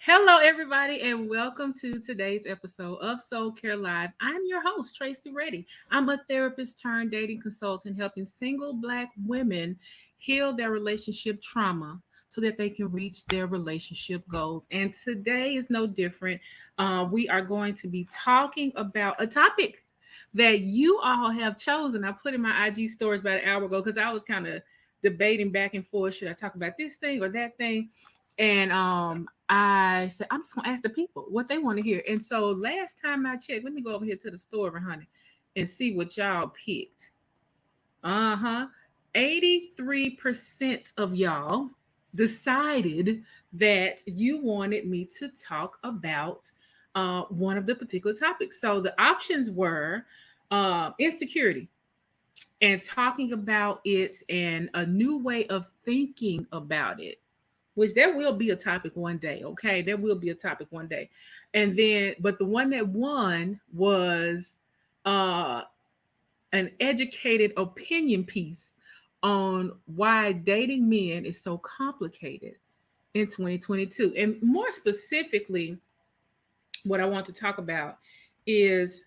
Hello, everybody, and welcome to today's episode of Soul Care Live. I'm your host, Tracy Reddy. I'm a therapist turned dating consultant helping single Black women heal their relationship trauma so that they can reach their relationship goals. And today is no different. We are going to be talking about a topic that you all have chosen. I put in my IG stories about an hour ago because I was kind of debating back and forth. Should I talk about this thing or that thing? And I said, I'm just gonna ask the people what they want to hear. And so last time I checked, let me go over here to the store, honey, and see what y'all picked. Uh-huh. 83% of y'all decided that you wanted me to talk about one of the particular topics. So the options were insecurity and talking about it and a new way of thinking about it, which there will be a topic one day. Okay, there will be a topic one day. And then but the one that won was uh an educated opinion piece on why dating men is so complicated in 2022. And more specifically, what I want to talk about is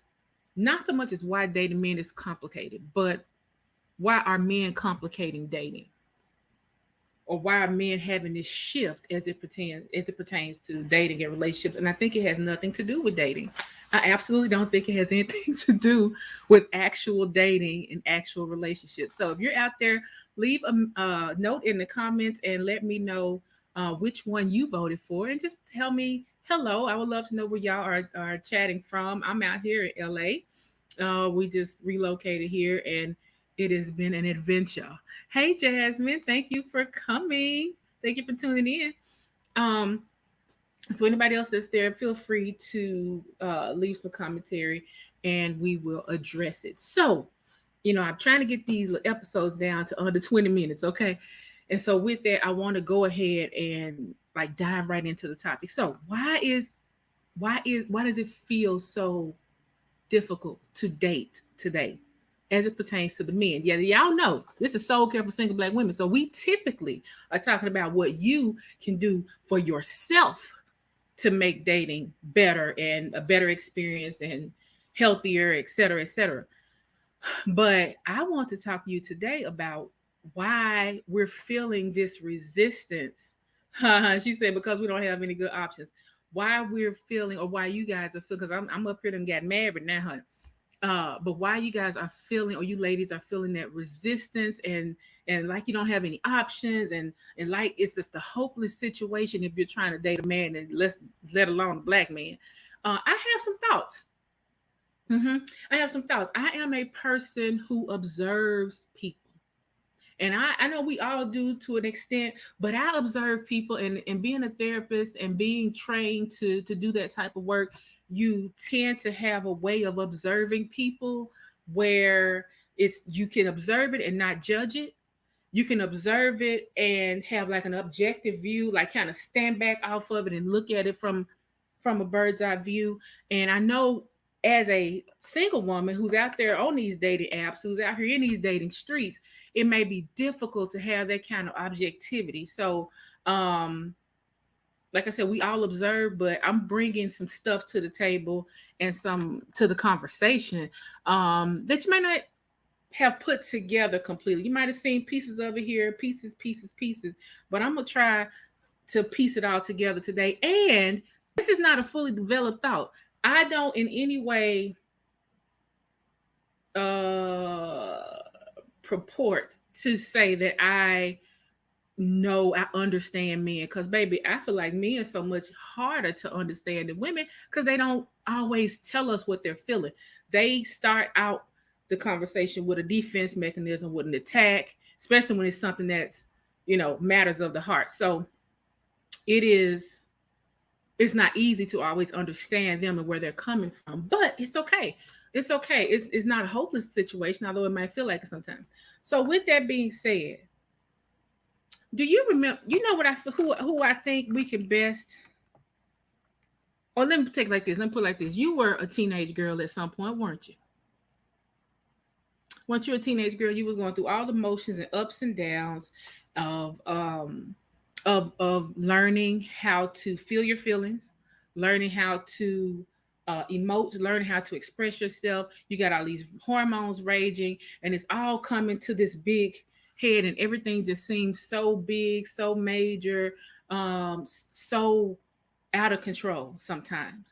not so much as why dating men is complicated, but why are men complicating dating, or why are men having this shift as it pertains to dating and relationships. And I think it has nothing to do with dating. I absolutely don't think it has anything to do with actual dating and actual relationships. So if you're out there, leave a note in the comments and let me know which one you voted for, and just tell me hello. I would love to know where y'all are chatting from. I'm out here in LA. We just relocated here, and it has been an adventure. Hey, Jasmine, thank you for coming. Thank you for tuning in. Um, so anybody else that's there, feel free to leave some commentary, and we will address it. So, I'm trying to get these episodes down to under 20 minutes, okay? And so with that, I want to go ahead and like dive right into the topic. So why does it feel so difficult to date today as it pertains to the men? Yeah, y'all know this is Soul Care for Single Black Women. So we typically are talking about what you can do for yourself to make dating better and a better experience and healthier, et cetera, et cetera. But I want to talk to you today about why we're feeling this resistance. She said, because we don't have any good options. Why we're feeling, or why you guys are feeling, because I'm up here and got married now, honey. But why you guys are feeling, or you ladies are feeling that resistance, and like you don't have any options, and like it's just a hopeless situation if you're trying to date a man, and let alone a Black man. I have some thoughts. I have some thoughts. I am a person who observes people. And I know we all do to an extent, but I observe people, and being a therapist and being trained to do that type of work, you tend to have a way of observing people where it's you can observe it and not judge it. You can observe it and have like an objective view, like kind of stand back off of it and look at it from a bird's eye view. And I know as a single woman who's out there on these dating apps, who's out here in these dating streets, it may be difficult to have that kind of objectivity. So, like I said, we all observe, but I'm bringing some stuff to the table and some to the conversation that you might not have put together completely. You might have seen pieces of it here, pieces, but I'm gonna try to piece it all together today. And this is not a fully developed thought. I don't in any way uh purport to say that I understand men, because baby, I feel like men are so much harder to understand than women because they don't always tell us what they're feeling. They start out the conversation with a defense mechanism, with an attack, especially when it's something that's matters of the heart. So it is it's not easy to always understand them and where they're coming from, but it's okay. It's okay. It's not a hopeless situation, although it might feel like it sometimes. So with that being said, do you remember? You know what who I think we can best. Or let me take it like this. Let me put it like this. You were a teenage girl at some point, weren't you? Once you were a teenage girl, you was going through all the motions and ups and downs of of learning how to feel your feelings, learning how to emote, learning how to express yourself. You got all these hormones raging, and it's all coming to this big head, and everything just seems so big, so major, so out of control sometimes.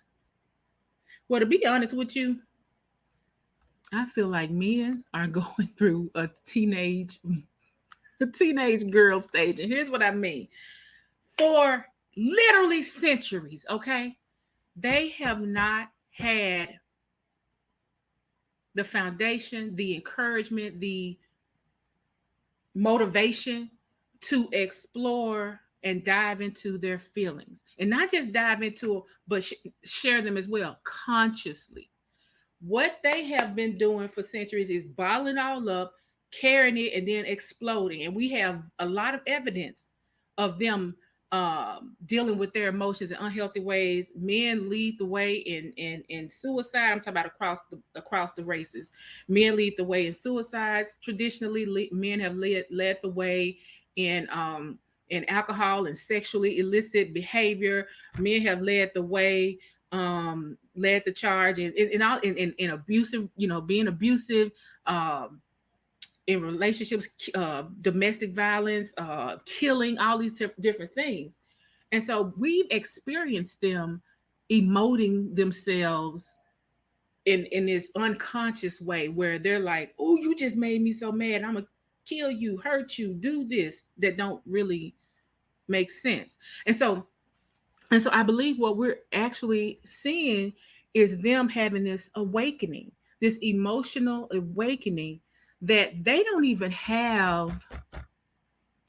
Well, to be honest with you, I feel like men are going through a teenage girl stage, and here's what I mean. For literally centuries, okay, they have not had the foundation, the encouragement, the motivation to explore and dive into their feelings, and not just dive into, but share them as well consciously. What they have been doing for centuries is bottling all up, carrying it, and then exploding. And we have a lot of evidence of them dealing with their emotions in unhealthy ways. Men lead the way in suicide. I'm talking about across the races. Men lead the way in suicides. Traditionally, men have led the way in alcohol and sexually illicit behavior. Men have led the way, led the charge in all in abusive, being abusive, in relationships, domestic violence, killing, all these different things. And so we've experienced them emoting themselves in this unconscious way, where they're like, oh, you just made me so mad, I'm gonna kill you, hurt you, do this, that don't really make sense. And so and so I believe what we're actually seeing is them having this awakening, this emotional awakening that they don't even have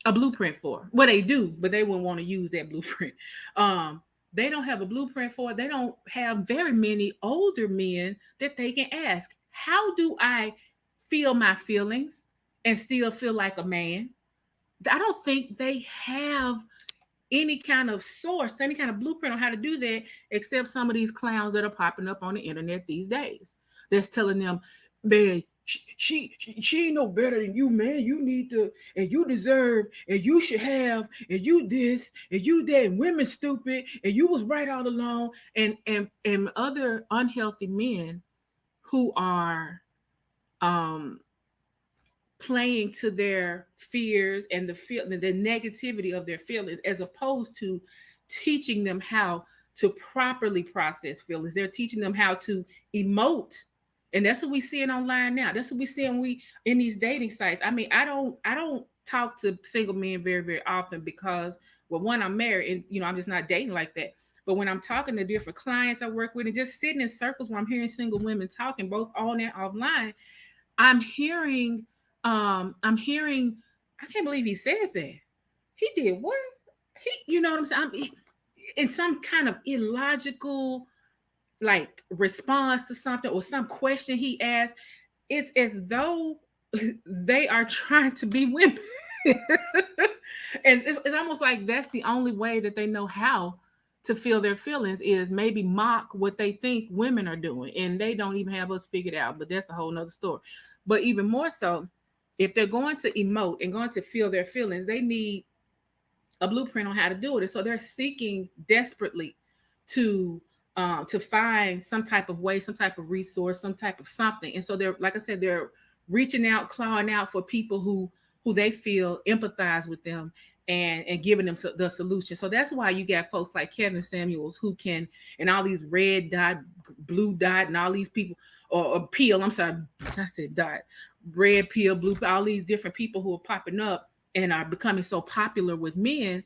a blueprint for. Well, they do, but they wouldn't want to use that blueprint. Um, they don't have a blueprint for it. They don't have very many older men that they can ask, how do I feel my feelings and still feel like a man? I don't think they have any kind of source, any kind of blueprint on how to do that, except some of these clowns that are popping up on the internet these days. That's telling them, man, she ain't no better than you, man. You need to, and you deserve, and you should have, and you this, and you that, and women stupid, and you was right all along, and other unhealthy men who are um playing to their fears and the negativity of their feelings, as opposed to teaching them how to properly process feelings. They're teaching them how to emote. And that's what we seeing online now. That's what we seeing we in these dating sites. I mean, I don't talk to single men very, very often because, well, one, I'm married, and I'm just not dating like that. But when I'm talking to different clients I work with, and just sitting in circles where I'm hearing single women talking both on and offline, I'm hearing, I'm hearing, I can't believe he said that. He did what? You know what I'm saying? In some kind of illogical, like, response to something or some question he asked. It's as though they are trying to be women. And it's almost like that's the only way that they know how to feel their feelings, is maybe mock what they think women are doing, and they don't even have us figured out, but that's a whole nother story. But even more so, if they're going to emote and going to feel their feelings, they need a blueprint on how to do it. And so they're seeking desperately to to find some type of way, some type of resource, some type of something. And so they're, like I said, they're reaching out, clawing out for people who they feel empathize with them, and giving them the solution. So that's why you got folks like Kevin Samuels who can, and all these red dot, blue dot, and all these people, or peel. I'm sorry, I said dot, red pill, blue, all these different people who are popping up and are becoming so popular with men.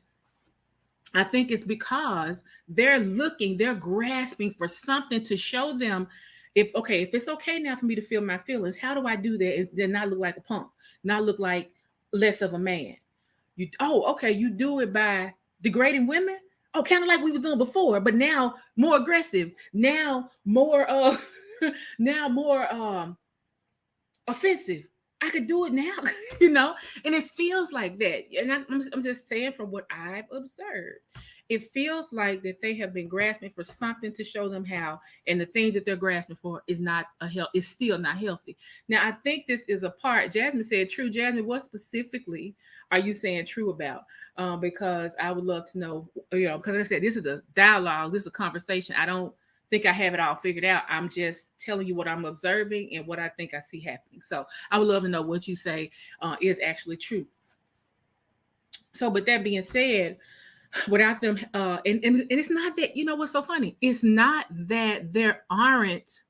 I think it's because they're grasping for something to show them, if it's okay now for me to feel my feelings, how do I do that and then not look like a punk, not look like less of a man? Okay, you do it by degrading women. Oh, kind of like we was doing before, but now more aggressive, now more now more offensive. I could do it now, and it feels like that. And I'm just saying from what I've observed. it feels like that they have been grasping for something to show them how, and the things that they're grasping for is not a health, is still not healthy. Now, I think this is a part. Jasmine said true. Jasmine, what specifically are you saying true about? Because I would love to know. Because like I said, this is a dialogue. This is a conversation. I don't think I have it all figured out. I'm just telling you what I'm observing and what I think I see happening. So I would love to know what you say is actually true. So, with that being said, without them, and it's not that, what's so funny? It's not that there aren't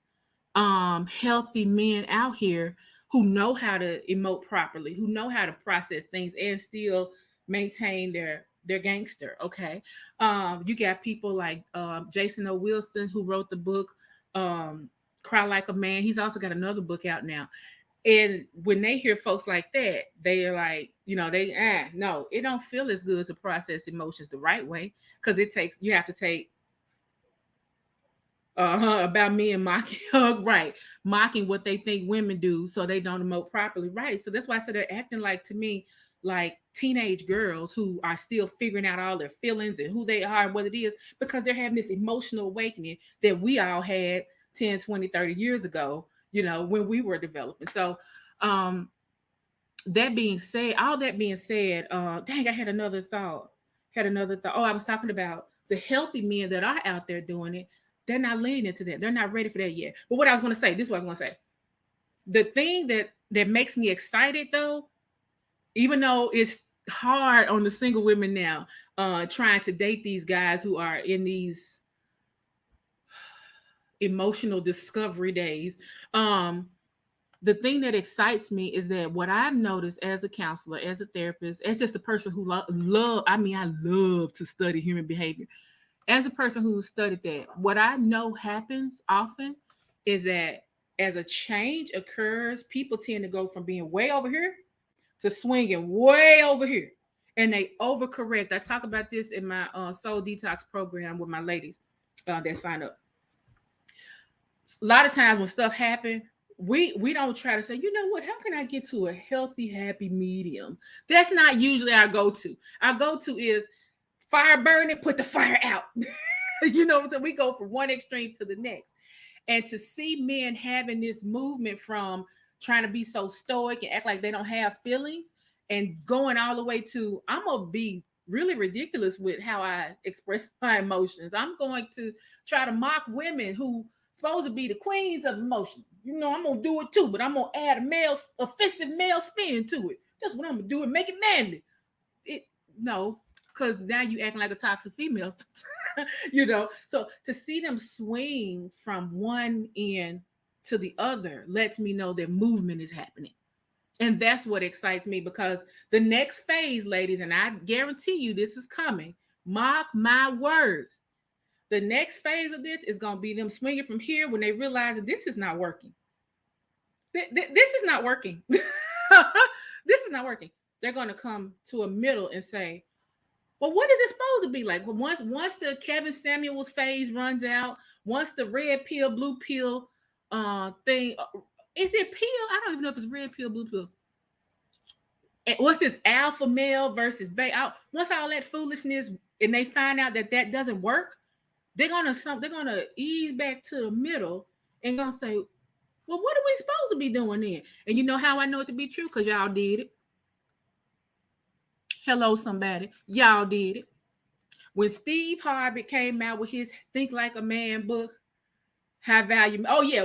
healthy men out here who know how to emote properly, who know how to process things and still maintain their gangster. Okay. You got people like Jason O. Wilson, who wrote the book Cry Like a Man. He's also got another book out now. And when they hear folks like that, they are like, no, it don't feel as good to process emotions the right way, because you have to take about me and mocking right, mocking what they think women do so they don't emote properly, right? So that's why I said they're acting like, to me, like teenage girls who are still figuring out all their feelings and who they are and what it is, because they're having this emotional awakening that we all had 10, 20, 30 years ago, when we were developing. So um that being said, all that being said, dang, I had another thought. Oh, I was talking about the healthy men that are out there doing it. They're not leaning into that. They're not ready for that yet. But what I was going to say, this is what I was going to say. The thing that makes me excited, though, even though it's hard on the single women now, trying to date these guys who are in these emotional discovery days. The thing that excites me is that what I've noticed as a counselor, as a therapist, as just a person who I love to study human behavior. As a person who studied that, what I know happens often is that as a change occurs, people tend to go from being way over here to swinging way over here. And they overcorrect. I talk about this in my soul detox program with my ladies that sign up. A lot of times when stuff happens, we don't try to say, you know what, how can I get to a healthy, happy medium? That's not usually our go-to. Our go-to is fire burning, put the fire out. So we go from one extreme to the next. And to see men having this movement from trying to be so stoic and act like they don't have feelings, and going all the way to, I'm gonna be really ridiculous with how I express my emotions. I'm going to try to mock women who supposed to be the queens of emotion. I'm gonna do it too, but I'm gonna add a offensive male spin to it. That's what I'm gonna do and make it manly. No, because now you acting like a toxic female. So to see them swing from one end to the other lets me know that movement is happening. And that's what excites me, because the next phase, ladies, and I guarantee you this is coming, mark my words, the next phase of this is going to be them swinging from here when they realize that this is not working. This is not working. This is not working. They're going to come to a middle and say, well, what is it supposed to be like? Well, once the Kevin Samuels phase runs out, once the red pill, blue pill thing, is it pill? I don't even know if it's red pill, blue pill. And what's this alpha male versus beta? Once all that foolishness, and they find out that doesn't work, they're gonna ease back to the middle and gonna say, well, what are we supposed to be doing then? And you know how I know it to be true? Because y'all did it. Hello, somebody. Y'all did it. When Steve Harvey came out with his Think Like a Man book, High Value. Oh, yeah.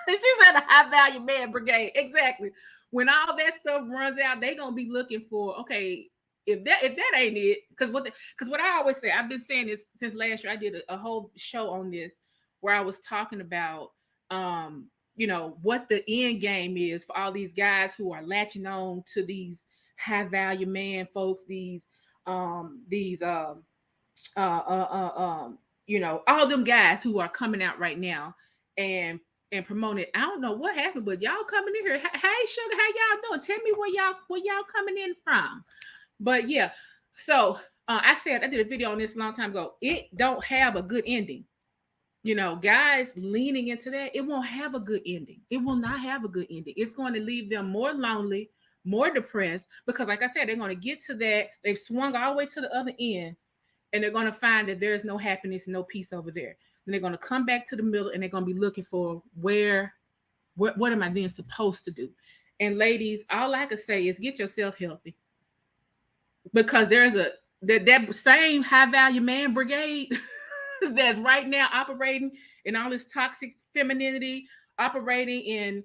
She's at the High Value Man Brigade. Exactly. When all that stuff runs out, they're going to be looking for, okay, if that ain't it, because what I always say, I've been saying this since last year. I did a whole show on this where I was talking about, what the end game is for all these guys who are latching on to these high value man folks, all them guys who are coming out right now and promoting it. I don't know what happened, but y'all coming in here. Hey, sugar, how y'all doing? Tell me where y'all coming in from. But yeah, so I did a video on this a long time ago. It don't have a good ending. Guys leaning into that, it won't have a good ending. It will not have a good ending. It's going to leave them more lonely, more depressed, because like I said, they're going to get to that. They've swung all the way to the other end, and they're going to find that there's no happiness, no peace over there. Then they're going to come back to the middle, and they're going to be looking for what am I then supposed to do? And ladies, all I can say is get yourself healthy, because there's that same high value man brigade that's right now operating in all this toxic femininity, operating in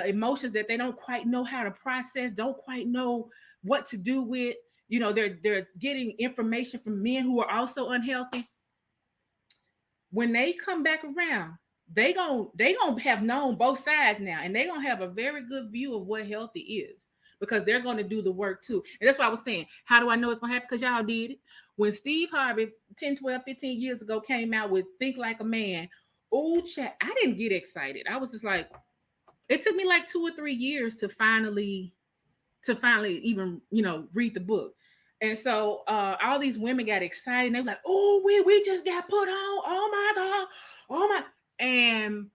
emotions that they don't quite know how to process, don't quite know what to do with. They're getting information from men who are also unhealthy. When they come back around, they gonna have known both sides now, and they gonna have a very good view of what healthy is, because they're gonna do the work too. And that's why I was saying, how do I know it's gonna happen? Because y'all did it. When Steve Harvey 10, 12, 15 years ago came out with Think Like a Man, oh chat, I didn't get excited. I was just like, it took me like 2 or 3 years to finally even read the book. And so all these women got excited, and they were like, oh, we just got put on, oh my God, oh my. And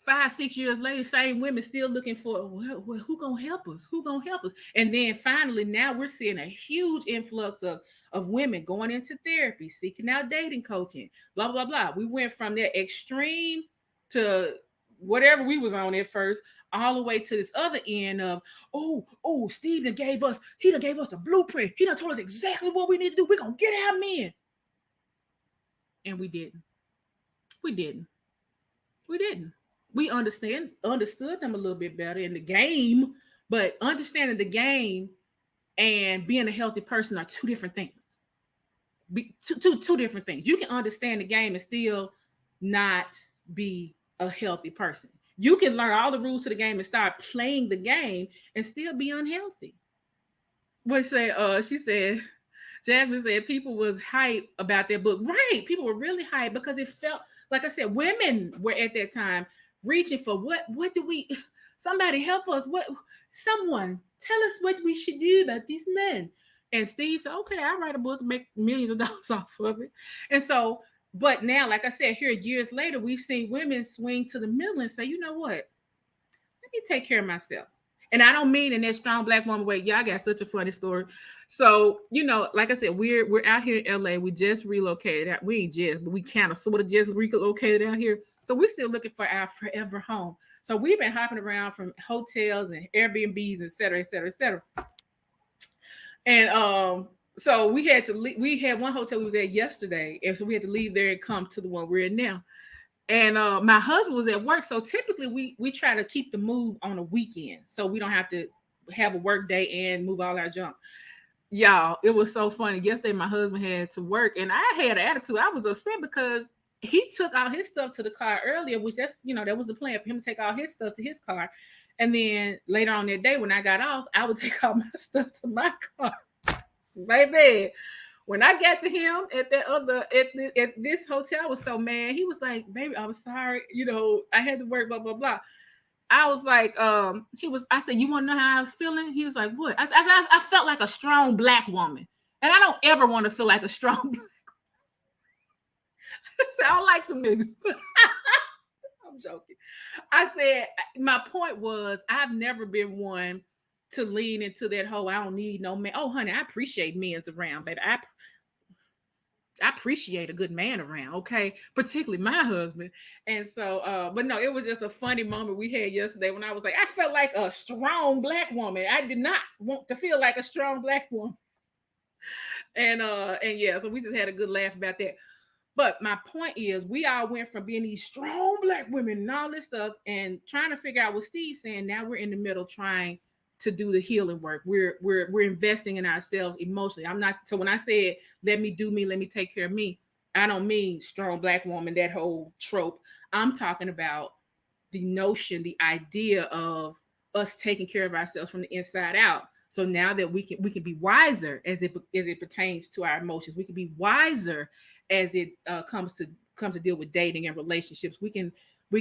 5, 6 years later, same women still looking for, well, who gonna help us? Who gonna help us? And then finally, now we're seeing a huge influx of women going into therapy, seeking out dating coaching, blah, blah, blah. We went from that extreme to whatever we was on at first, all the way to this other end of, Steve done gave us the blueprint. He done told us exactly what we need to do. We're gonna get our men. And we didn't. We didn't. We understood them a little bit better in the game, but understanding the game and being a healthy person are two different things. Two different things. You can understand the game and still not be a healthy person. You can learn all the rules to the game and start playing the game and still be unhealthy. She said, Jasmine said people was hype about that book. Right. People were really hype because it felt, like I said, women were at that time reaching for what do we, somebody help us. Someone tell us what we should do about these men. And Steve said, okay, I'll write a book and make millions of dollars off of it. And so, but now, like I said, here years later, we've seen women swing to the middle and say, you know what? Let me take care of myself. And I don't mean in that strong black woman way. Yeah, I got such a funny story. So, like I said, we're out here in LA. We just relocated. We ain't just, but we kind of sort of just relocated out here. So we're still looking for our forever home. So we've been hopping around from hotels and Airbnbs, et cetera, et cetera, et cetera. And so we had to leave. We had one hotel we was at yesterday, and so we had to leave there and come to the one we're in now. And my husband was at work, so typically we try to keep the move on a weekend, so we don't have to have a work day and move all our junk. Y'all, it was so funny. Yesterday, my husband had to work, and I had an attitude. I was upset because he took all his stuff to the car earlier, which that was the plan for him to take all his stuff to his car. And then later on that day, when I got off, I would take all my stuff to my car. Baby, when I got to him at this hotel, I was so mad. He was like, baby, I'm sorry. I had to work, blah, blah, blah. I was like, I said, you want to know how I was feeling? He was like, what? I felt like a strong black woman. And I don't ever want to feel like a strong black woman. I said, I don't like them niggas. I'm joking. I said, my point was, I've never been one to lean into that whole, I don't need no man. Oh, honey, I appreciate men's around, baby. I appreciate a good man around, okay? Particularly my husband. And so, but no, it was just a funny moment we had yesterday when I was like, I felt like a strong black woman. I did not want to feel like a strong black woman. And yeah, so we just had a good laugh about that. But my point is, we all went from being these strong black women and all this stuff and trying to figure out what Steve's saying. Now we're in the middle trying to do the healing work. We're investing in ourselves emotionally. I'm not, so when I said, let me do me, let me take care of me, I don't mean strong black woman, that whole trope. I'm talking about the notion, the idea of us taking care of ourselves from the inside out. So now that we can be wiser as it pertains to our emotions, we can be wiser as it comes to deal with dating and relationships. We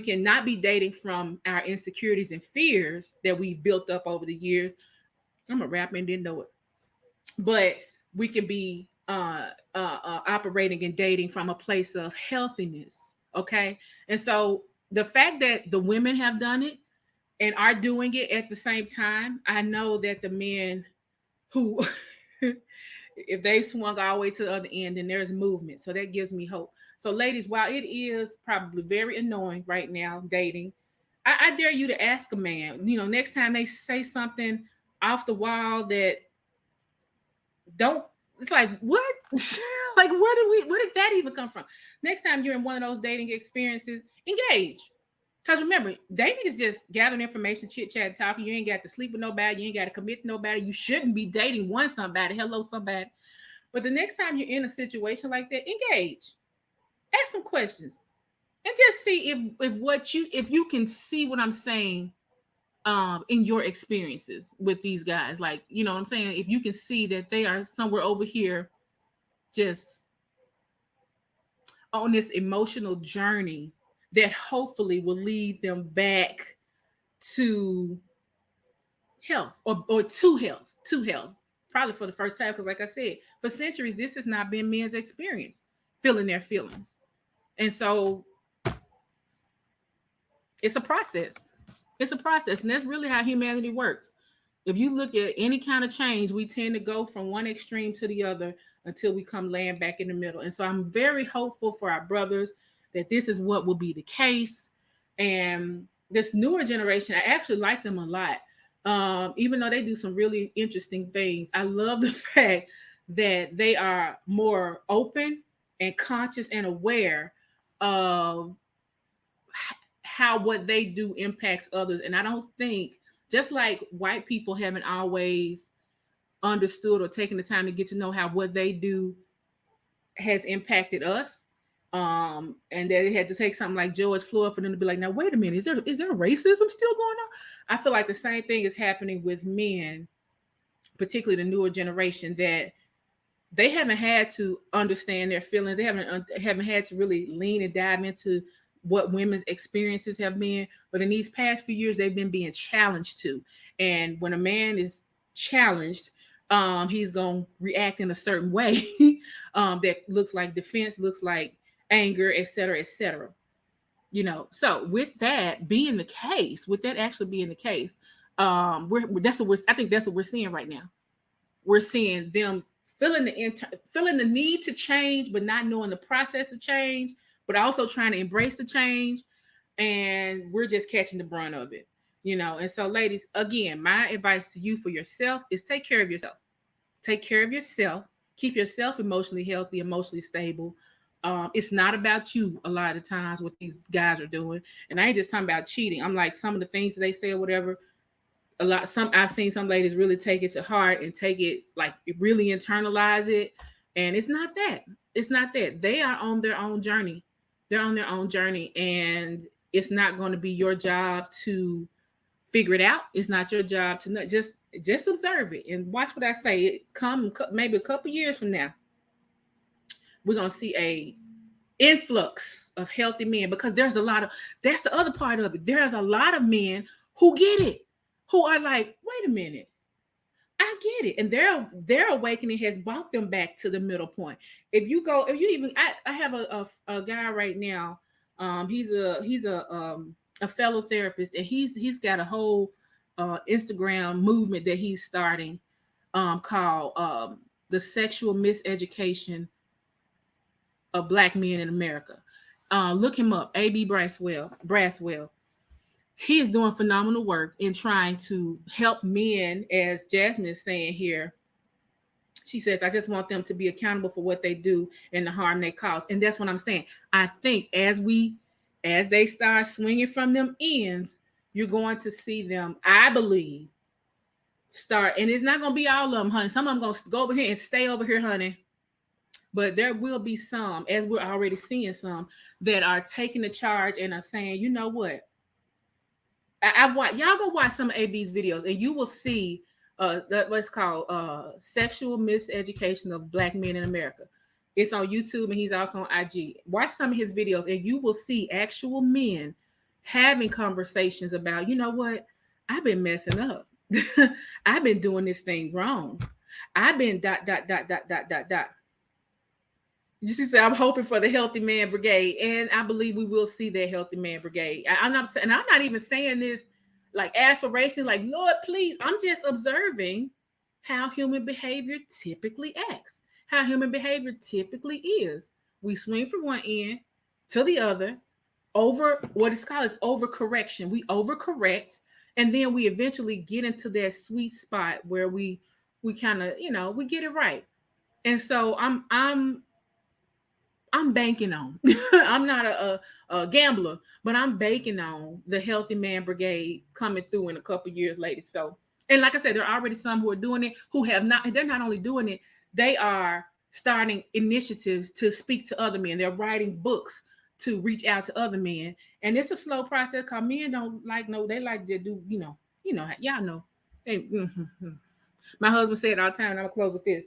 can not be dating from our insecurities and fears that we've built up over the years. I'm a rapper and didn't know it, but we can be operating and dating from a place of healthiness. Okay, and so the fact that the women have done it and are doing it at the same time, I know that the men who if they swung all the way to the other end, then there's movement. So that gives me hope. So, ladies, while it is probably very annoying right now dating, I dare you to ask a man, next time they say something off the wall that don't, it's like, what? Like, where did that even come from? Next time you're in one of those dating experiences, engage. Because remember, dating is just gathering information, chit chat, talking. You ain't got to sleep with nobody. You ain't got to commit to nobody. You shouldn't be dating one somebody. Hello, somebody. But the next time you're in a situation like that, engage. Ask some questions. And just see if you can see what I'm saying in your experiences with these guys. Like, you know what I'm saying? If you can see that they are somewhere over here just on this emotional journey that hopefully will lead them back to health or to health, probably for the first time. Because, like I said, for centuries, this has not been men's experience, feeling their feelings. And so it's a process. It's a process. And that's really how humanity works. If you look at any kind of change, we tend to go from one extreme to the other until we come land back in the middle. And so I'm very hopeful for our brothers that this is what will be the case. And this newer generation, I actually like them a lot. Even though they do some really interesting things, I love the fact that they are more open and conscious and aware of how what they do impacts others. And I don't think, just like white people haven't always understood or taken the time to get to know how what they do has impacted us, and that it had to take something like George Floyd for them to be like, now wait a minute, is there racism still going on? I feel like the same thing is happening with men, particularly the newer generation, that they haven't had to understand their feelings. They haven't had to really lean and dive into what women's experiences have been. But in these past few years, they've been being challenged to. And when a man is challenged, he's going to react in a certain way that looks like defense, looks like anger, et cetera, et cetera. So with that being the case, with that actually being the case, I think that's what we're seeing right now. We're seeing them feeling the need to change, but not knowing the process of change, but also trying to embrace the change. And we're just catching the brunt of it. And so, ladies, again, my advice to you for yourself is take care of yourself. Take care of yourself. Keep yourself emotionally healthy, emotionally stable. It's not about you a lot of times what these guys are doing. And I ain't just talking about cheating. I'm like, some of the things that they say or whatever, I've seen some ladies really take it to heart and take it, like, really internalize it. And it's not that. It's not that. They are on their own journey. They're on their own journey. And it's not going to be your job to figure it out. It's not your job to just observe it and watch what I say. It come maybe a couple years from now, we're going to see a influx of healthy men, because that's the other part of it. There's a lot of men who get it, who are like, wait a minute, I get it. And their awakening has brought them back to the middle point. I have a guy right now. He's a fellow therapist, and he's got a whole Instagram movement that he's starting called the sexual miseducation of Black men in America. Look him up, A.B. Braswell. He is doing phenomenal work in trying to help men, as Jasmine is saying here. She says, I just want them to be accountable for what they do and the harm they cause. And that's what I'm saying. I think as they start swinging from them ends, you're going to see them, I believe, start. And it's not going to be all of them, honey. Some of them going to go over here and stay over here, honey. But there will be some, as we're already seeing some, that are taking the charge and are saying, you know what? I've watched, y'all go watch some of AB's videos, and you will see that what's called sexual miseducation of Black men in America. It's on YouTube, and he's also on IG. Watch some of his videos, and you will see actual men having conversations about, you know what? I've been messing up. I've been doing this thing wrong. I've been ... You see, I'm hoping for the Healthy Man Brigade, and I believe we will see that Healthy Man Brigade. I'm not even saying this like aspiration, like, Lord, please. I'm just observing how human behavior typically acts, how human behavior typically is. We swing from one end to the other over what is called is overcorrection. We overcorrect, and then we eventually get into that sweet spot where we kind of, we get it right. And so I'm banking on. I'm not a gambler, but I'm banking on the Healthy Man Brigade coming through in a couple years later. So, and like I said, there are already some who are doing it who have not. They're not only doing it, they are starting initiatives to speak to other men. They're writing books to reach out to other men, and it's a slow process because men don't like no. They like to do, y'all know. They, My husband said all the time, and I'm gonna close with this.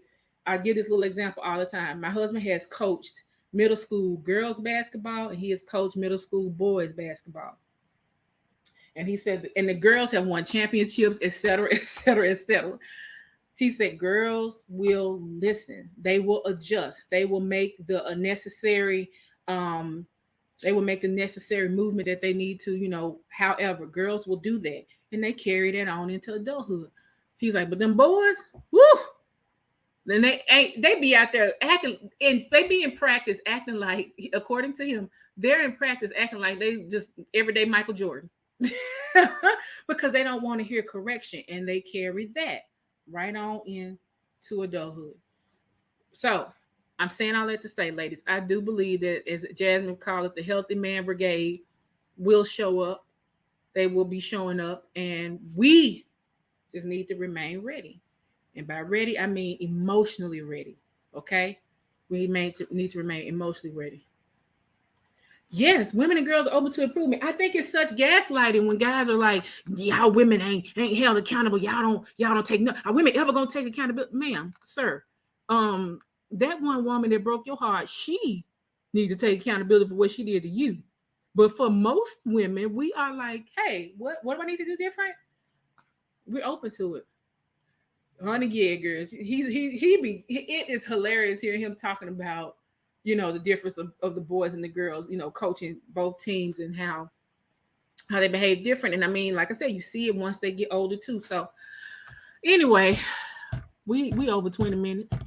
I give this little example all the time. My husband has coached middle school girls basketball, and he has coached middle school boys basketball. And he said, and the girls have won championships, et cetera, et cetera, et cetera. He said, girls will listen. They will adjust. They will make the necessary, movement that they need to, however, girls will do that. And they carry that on into adulthood. He's like, but them boys, woo, then they be out there acting, and they be in practice acting like, according to him, they're in practice acting like they just everyday Michael Jordan. Because they don't want to hear correction, and they carry that right on into adulthood. So I'm saying all that to say, ladies, I do believe that, as Jasmine called it, the Healthy Man Brigade will show up. They will be showing up, and we just need to remain ready. And by ready, I mean emotionally ready. Okay? We need to remain emotionally ready. Yes, women and girls are open to improvement. I think it's such gaslighting when guys are like, y'all women ain't held accountable. Y'all don't take no. Are women ever gonna take accountability? Ma'am, sir. That one woman that broke your heart, she needs to take accountability for what she did to you. But for most women, we are like, hey, what do I need to do different? We're open to it. Honey, yeah, girls. It is hilarious hearing him talking about, the difference of the boys and the girls, coaching both teams and how they behave different. And I mean, like I said, you see it once they get older too. So anyway, we over 20 minutes.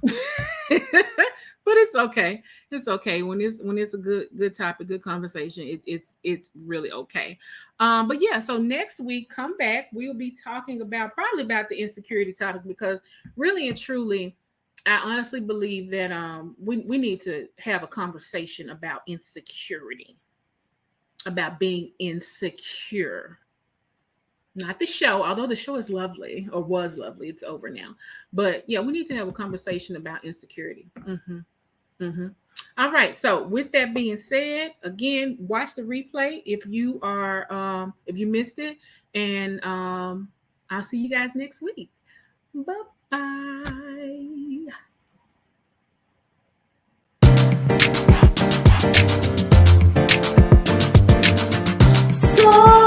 But it's okay. It's okay when it's a good topic, good conversation. It's really okay. But yeah, so next week, come back. We'll be talking probably about the insecurity topic, because really and truly, I honestly believe that we need to have a conversation about insecurity, about being insecure. Not the show, although the show is lovely, or was lovely. It's over now. But yeah, we need to have a conversation about insecurity. All right. So with that being said, again, watch the replay if you missed it. And I'll see you guys next week. Bye-bye. So